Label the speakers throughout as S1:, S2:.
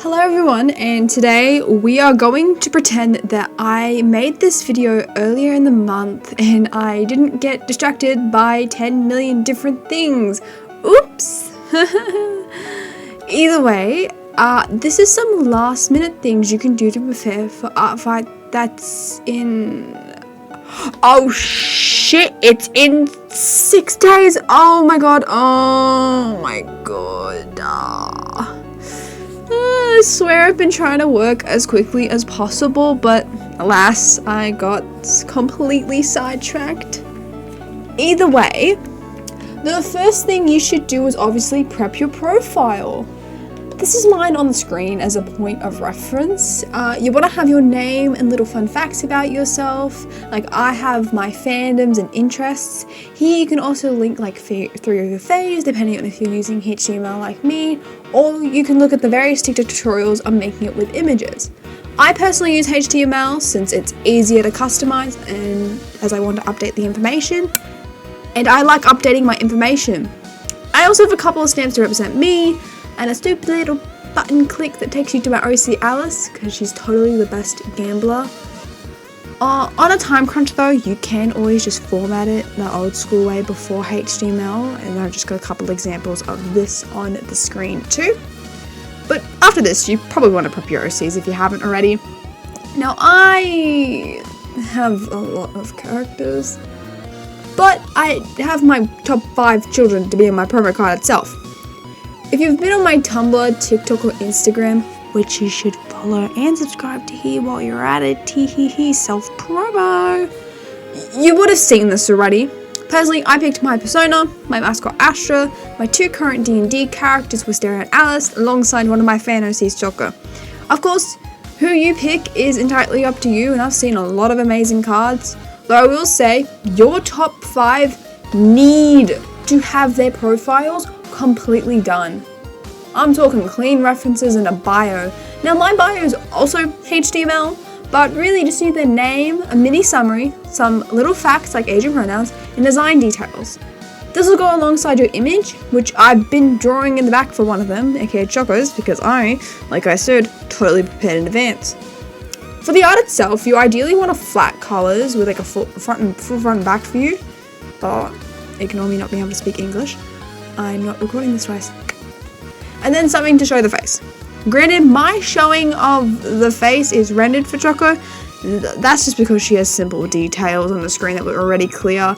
S1: Hello everyone, and today we are going to pretend that I made this video earlier in the month and I didn't get distracted by 10 million different things. Oops! Either way, this is some last minute things you can do to prepare for Artfight that's in... Oh shit, it's in 6 days! Oh my god, I swear I've been trying to work as quickly as possible, but alas, I got completely sidetracked. Either way, the first thing you should do is obviously prep your profile. This is mine on the screen as a point of reference. You want to have your name and little fun facts about yourself. Like I have my fandoms and interests. Here you can also link like 3 of your faves, depending on if you're using HTML like me, or you can look at the various TikTok tutorials on making it with images. I personally use HTML since it's easier to customize and as I want to update the information. And I like updating my information. I also have a couple of stamps to represent me, and a stupid little button click that takes you to my OC Alice, because she's totally the best gambler. On a time crunch though, you can always just format it the old school way before HTML, and I've just got a couple examples of this on the screen too. But after this, you probably want to prep your OCs if you haven't already. Now I have a lot of characters, but I have my top 5 children to be on my promo card itself. If you've been on my Tumblr, TikTok, or Instagram, which you should follow and subscribe to here while you're at it, self-promo, you would have seen this already. Personally, I picked my persona, my mascot Astra, my 2 current D&D characters were Stereo and Alice, alongside one of my fan OCs, Choco. Of course, who you pick is entirely up to you, and I've seen a lot of amazing cards, though I will say, your top 5 need to have their profiles completely done. I'm talking clean references and a bio. Now my bio is also HTML, but really just need their name, a mini summary, some little facts like age and pronouns, and design details. This will go alongside your image, which I've been drawing in the back for one of them, aka Choco's, because I, like I said, totally prepared in advance. For the art itself, you ideally want a flat colors with like a full front and back view. Oh, ignore me not being able to speak English. I'm not recording this twice. And then something to show the face. Granted, my showing of the face is rendered for Choco. That's just because she has simple details on the screen that were already clear.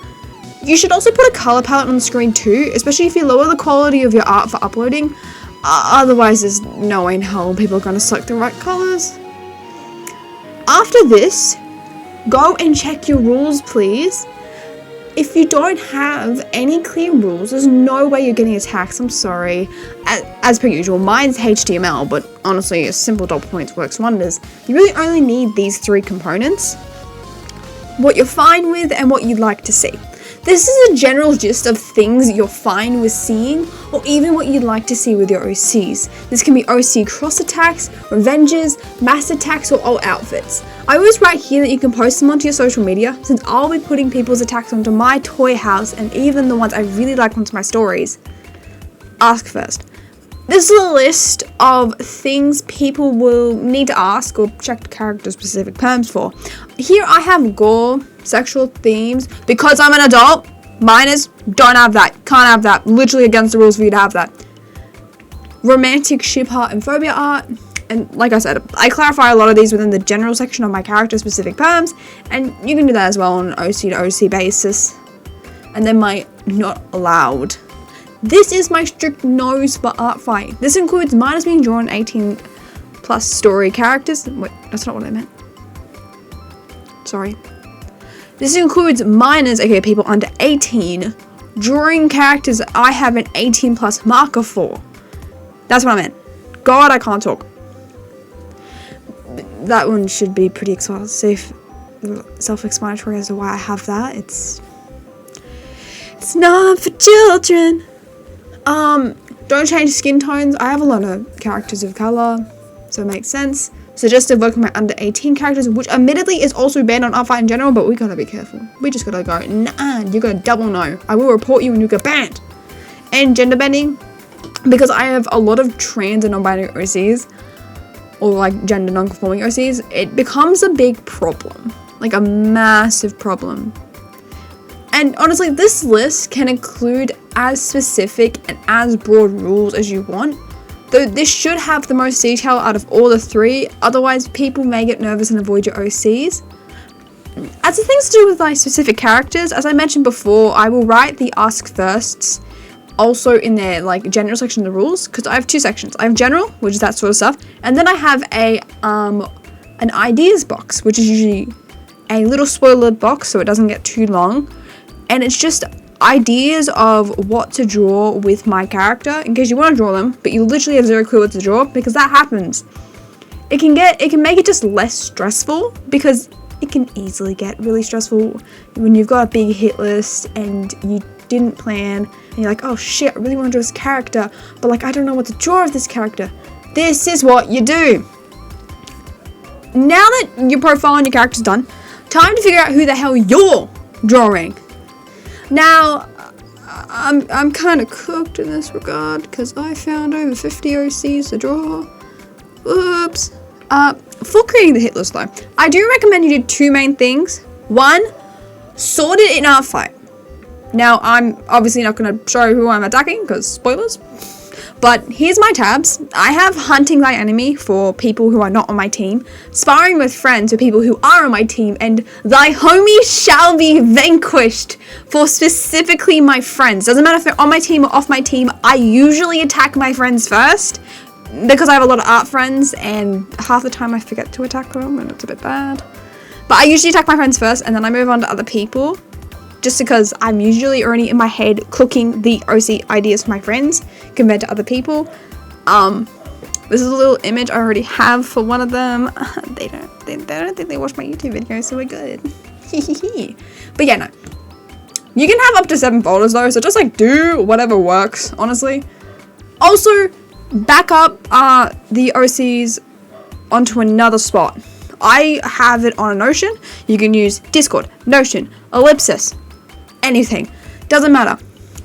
S1: You should also put a color palette on the screen too, especially if you lower the quality of your art for uploading. Otherwise, there's no way in hell people are going to select the right colors. After this, go and check your rules, please. If you don't have any clear rules, there's no way you're getting attacks, I'm sorry. As per usual, mine's HTML, but honestly, a simple dot points works wonders. You really only need these 3 components. What you're fine with and what you'd like to see. This is a general gist of things you're fine with seeing, or even what you'd like to see with your OCs. This can be OC cross attacks, revenges, mass attacks, or all outfits. I always write here that you can post them onto your social media, since I'll be putting people's attacks onto my toy house and even the ones I really like onto my stories. Ask first. This is a list of things people will need to ask or check character-specific perms for. Here I have gore, sexual themes, because I'm an adult. Minors, don't have that, can't have that, literally against the rules for you to have that. Romantic ship art and phobia art, and like I said, I clarify a lot of these within the general section of my character-specific perms, and you can do that as well on an OC to OC basis. And then my not allowed. This is my strict no's for Artfight. This includes minors being drawn 18 plus story characters. Wait, that's not what I meant. Sorry. This includes minors, aka people under 18, drawing characters I have an 18 plus marker for. That's what I meant. God, I can't talk. That one should be pretty self-explanatory as to why I have that. It's not for children. Don't change skin tones. I have a lot of characters of color, so it makes sense. So just evoking my under 18 characters, which admittedly is also banned on Artfight in general, but we gotta be careful. We just gotta go, nah, you gotta double no. I will report you when you get banned. And gender bending, because I have a lot of trans and non-binary OCs, or like gender non-conforming OCs, it becomes a big problem, like a massive problem. And honestly, this list can include as specific and as broad rules as you want, though this should have the most detail out of all the three, otherwise people may get nervous and avoid your OCs. As the things to do with like specific characters, as I mentioned before, I will write the ask firsts also in their like general section of the rules, because I have two sections. I have general, which is that sort of stuff, and then I have a an ideas box, which is usually a little spoiler box so it doesn't get too long, and it's just ideas of what to draw with my character in case you want to draw them but you literally have zero clue what to draw, because that happens. It can make it just less stressful, because it can easily get really stressful when you've got a big hit list and you didn't plan and you're like, oh shit, I really want to draw this character, but like I don't know what to draw of this character. This is what you do. Now that your profile and your character's done, time to figure out who the hell you're drawing. Now, I'm kind of cooked in this regard because I found over 50 OCs to draw. Oops. For creating the hit list though, I do recommend you do two main things. One, sort it in artfight. Now, I'm obviously not going to show who I'm attacking because spoilers. But here's my tabs. I have hunting thy enemy for people who are not on my team, sparring with friends for people who are on my team, and thy homie shall be vanquished for specifically my friends. Doesn't matter if they're on my team or off my team, I usually attack my friends first because I have a lot of art friends and half the time I forget to attack them and it's a bit bad. But I usually attack my friends first and then I move on to other people, just because I'm usually already in my head cooking the OC ideas for my friends compared to other people. This is a little image I already have for one of them. They don't think they watch my YouTube videos, so we're good. But yeah, no. You can have up to 7 folders though, so just like do whatever works, honestly. Also, back up the OCs onto another spot. I have it on a Notion. You can use Discord, Notion, Ellipsis, anything. Doesn't matter,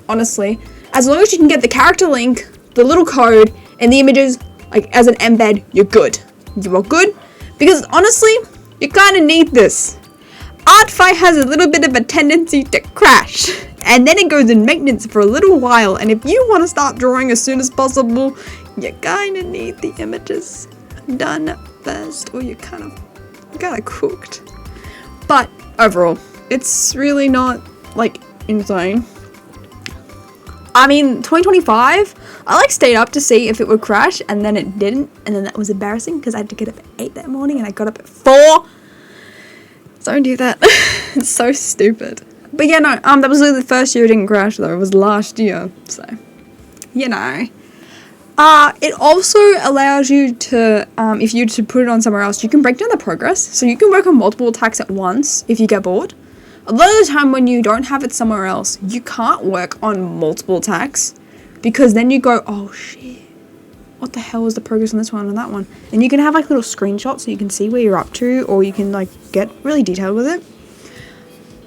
S1: honestly. As long as you can get the character link, the little code, and the images like as an embed, you're good. You are good, because honestly, you kind of need this. Artfight has a little bit of a tendency to crash, and then it goes in maintenance for a little while, and if you want to start drawing as soon as possible, you kind of need the images done first, or you're kind of cooked. But overall, it's really not like insane. I mean, 2025, I like stayed up to see if it would crash, and then it didn't, and then that was embarrassing because I had to get up at 8 that morning and I got up at 4. Don't do that. It's so stupid. But yeah, no, that was literally the first year it didn't crash though. It was last year, so you know. It also allows you to, if you to put it on somewhere else, you can break down the progress. So you can work on multiple attacks at once if you get bored. A lot of the time when you don't have it somewhere else, you can't work on multiple attacks because then you go, oh shit, what the hell was the progress on this one and that one? And you can have like little screenshots so you can see where you're up to, or you can like get really detailed with it.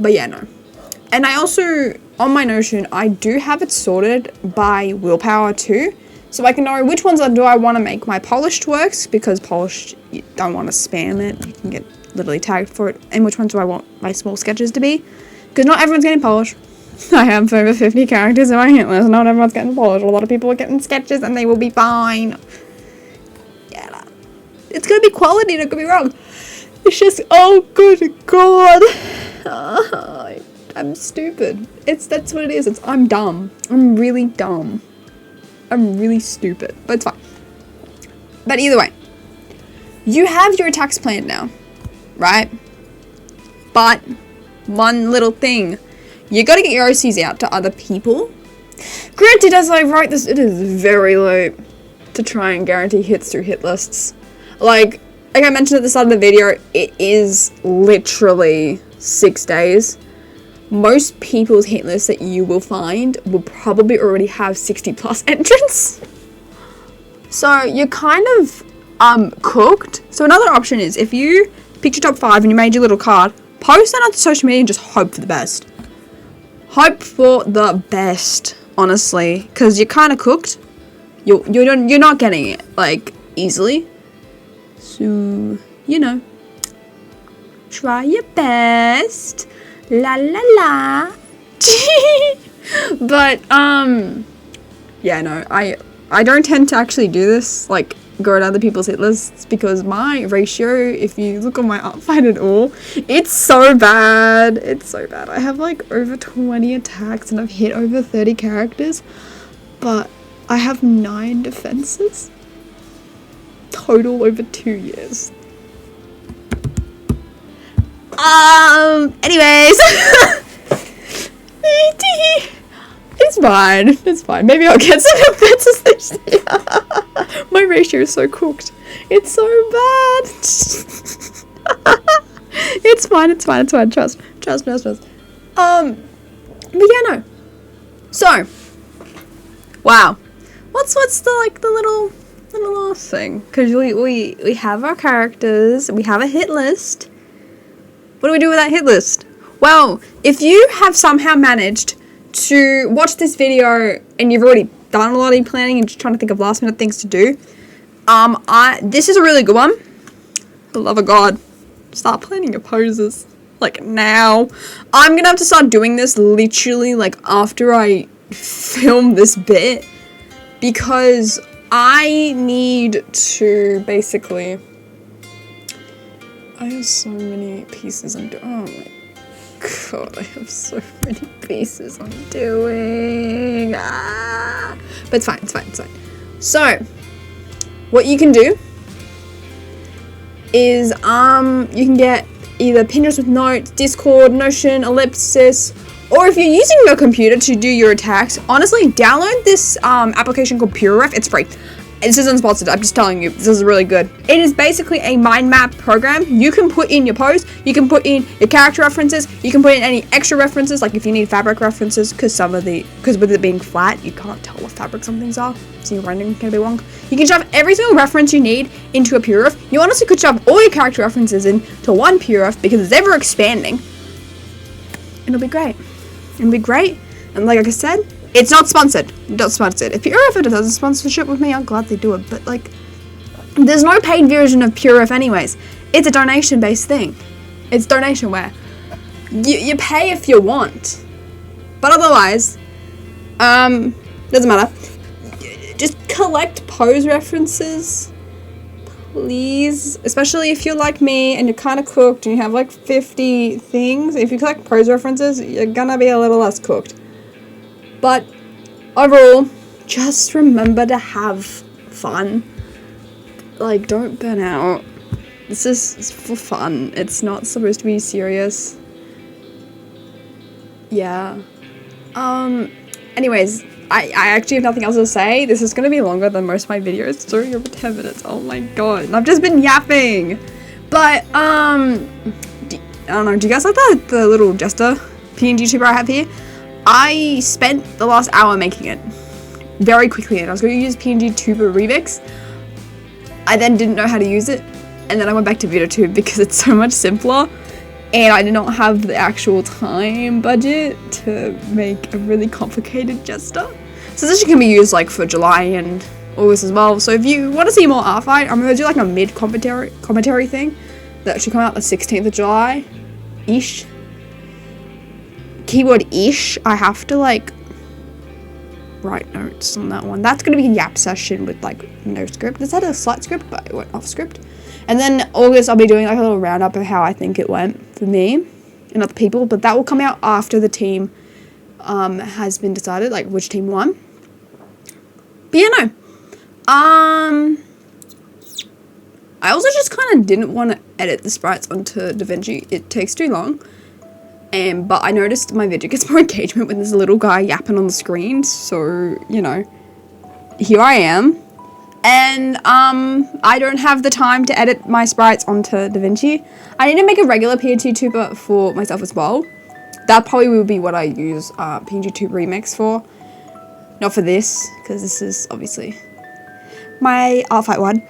S1: But yeah, no. And I also, on my Notion, I do have it sorted by willpower too. So I can know which ones do I want to make my polished works, because polished, you don't want to spam it. You can get literally tagged for it. And which ones do I want my small sketches to be? Because not everyone's getting polished. I have over 50 characters in my hit list. Not everyone's getting polished. A lot of people are getting sketches and they will be fine. Yeah, it's going to be quality, don't get me wrong. It's just, oh good God. I'm stupid. That's what it is. I'm dumb. I'm really dumb. I'm really stupid, but it's fine. But either way, you have your attacks planned now, right? But one little thing, you gotta get your OCs out to other people. Granted, as I write this, it is very late to try and guarantee hits through hit lists. Like I mentioned at the start of the video, it is literally 6 days. Most people's hit lists that you will find will probably already have 60 plus entrants. So you're kind of cooked. So another option is, if you picked your top 5 and you made your little card, post that onto social media and just hope for the best. Hope for the best, honestly, because you're kind of cooked. You're not getting it like easily. So, you know, try your best. La la la. But, yeah, no, I don't tend to actually do this, like, go to other people's hit lists, because my ratio, if you look on my artfight at all, it's so bad. It's so bad. I have, like, over 20 attacks, and I've hit over 30 characters, but I have 9 defenses. Total over 2 years. Anyways. It's fine. It's fine. Maybe I'll get some defenses this year. My ratio is so cooked. It's so bad. It's fine. It's fine. It's fine. Trust. But yeah, no. So, wow. What's the little last thing? Because we have our characters. We have a hit list. What do we do with that hit list? Well, if you have somehow managed to watch this video and you've already done a lot of planning and just trying to think of last minute things to do, this is a really good one. For the love of God, start planning your poses, like, now. I'm gonna have to start doing this literally, like, after I film this bit, because I need to basically, I have so many pieces I'm doing. Oh my God, I have so many pieces I'm doing. But it's fine. So, what you can do is, you can get either Pinterest with Notes, Discord, Notion, Ellipsis, or if you're using your computer to do your attacks, honestly, download this application called PureRef. It's free. This isn't sponsored, I'm just telling you, this is really good. It is basically a mind map program. You can put in your pose, you can put in your character references, you can put in any extra references, like if you need fabric references, because with it being flat, you can't tell what fabric some things are, so your rendering can be wrong. You can shove every single reference you need into a PureRef. You honestly could shove all your character references into one PureRef, because it's ever expanding. It'll be great. And like I said, it's not sponsored. If PureRef does a sponsorship with me, I'll gladly do it. But, like, there's no paid version of PureRef anyways. It's a donation-based thing. It's donationware. You pay if you want. But otherwise, doesn't matter. Just collect pose references, please. Especially if you're like me and you're kind of cooked and you have, like, 50 things. If you collect pose references, you're gonna be a little less cooked. But overall, just remember to have fun. Like, don't burn out. This is for fun. It's not supposed to be serious. Yeah. Anyways, I actually have nothing else to say. This is going to be longer than most of my videos. It's already over 10 minutes. Oh my God. And I've just been yapping. But, I don't know. Do you guys like the little jester PNG tuber I have here? I spent the last hour making it very quickly, and I was going to use PNG Tuber Remix. I then didn't know how to use it, and then I went back to VideoTube because it's so much simpler, and I did not have the actual time budget to make a really complicated jester. So this can be used, like, for July and August as well. So if you want to see more artfight, I'm going to do, like, a mid-commentary thing that should come out the 16th of July-ish. Keyword-ish. I have to, like, write notes on that one. That's going to be a yap session with, like, no script. This had a slight script, but it went off script. And then August, I'll be doing, like, a little roundup of how I think it went for me and other people, but that will come out after the team has been decided, like, which team won. But yeah, no. I also just kind of didn't want to edit the sprites onto DaVinci. It takes too long. But I noticed my video gets more engagement when there's a little guy yapping on the screen, so, you know, here I am. And, I don't have the time to edit my sprites onto DaVinci. I need to make a regular PNG tuber for myself as well. That probably will be what I use, PNG Tuber Remix for. Not for this, because this is obviously my artfight one.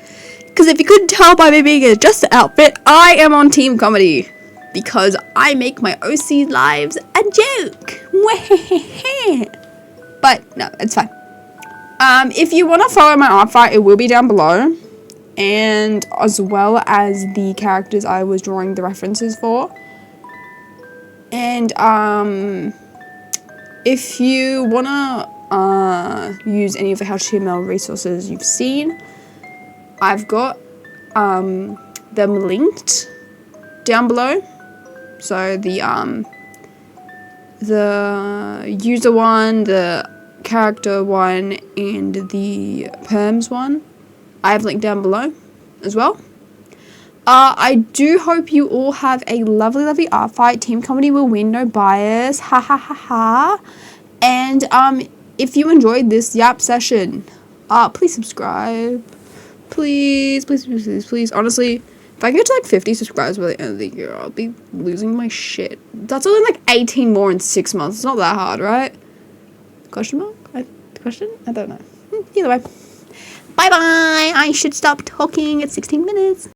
S1: Because if you couldn't tell by me being just an outfit, I am on Team Comedy. Because I make my OC lives a joke. But no, it's fine. If you want to follow my artfight, it will be down below. and as well as the characters I was drawing the references for. And if you wanna use any of the HTML resources you've seen, I've got them linked down below. So the user one, the character one, and the perms one, I have linked down below as well. I do hope you all have a lovely art fight. Team comedy will win, no bias. Ha ha ha ha. And if you enjoyed this yap session, please subscribe. Please. Honestly, if I get to like 50 subscribers by the end of the year, I'll be losing my shit. That's only like 18 more in 6 months. It's not that hard, right? Question mark? Question? I don't know. Either way. Bye bye. I should stop talking at 16 minutes.